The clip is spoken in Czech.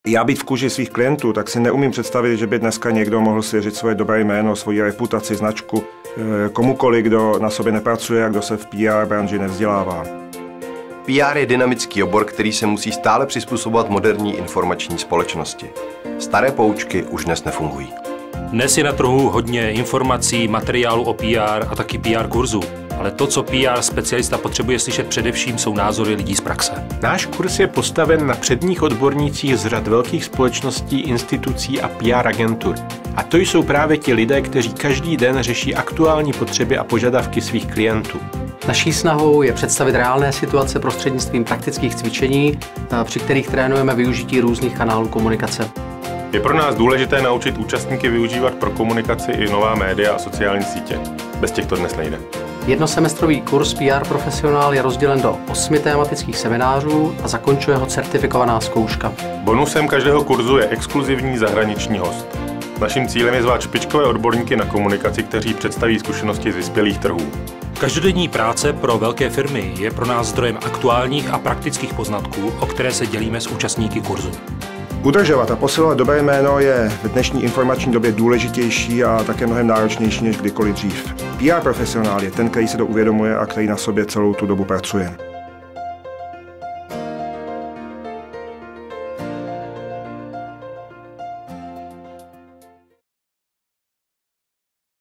Já být v kůži svých klientů, tak si neumím představit, že by dneska někdo mohl svěřit svoje dobré jméno, svoji reputaci, značku komukoliv, kdo na sobě nepracuje a kdo se v PR branži nevzdělává. PR je dynamický obor, který se musí stále přizpůsobovat moderní informační společnosti. Staré poučky už dnes nefungují. Dnes je na trhu hodně informací, materiálu o PR a taky PR kurzů. Ale to, co PR specialista potřebuje slyšet především, jsou názory lidí z praxe. Náš kurz je postaven na předních odbornících z řad velkých společností, institucí a PR agentur. A to jsou právě ti lidé, kteří každý den řeší aktuální potřeby a požadavky svých klientů. Naší snahou je představit reálné situace prostřednictvím praktických cvičení, při kterých trénujeme využití různých kanálů komunikace. Je pro nás důležité naučit účastníky využívat pro komunikaci i nová média a sociální sítě. Bez těch to dnes nejde. Jednosemestrový kurz PR Profesionál je rozdělen do 8 tematických seminářů a zakončuje ho certifikovaná zkouška. Bonusem každého kurzu je exkluzivní zahraniční host. Naším cílem je zvát špičkové odborníky na komunikaci, kteří představí zkušenosti z vyspělých trhů. Každodenní práce pro velké firmy je pro nás zdrojem aktuálních a praktických poznatků, o které se dělíme s účastníky kurzu. Udržovat a posilovat dobré jméno je v dnešní informační době důležitější a také mnohem náročnější než kdykoliv dřív. PR profesionál je ten, který se to uvědomuje a který na sobě celou tu dobu pracuje.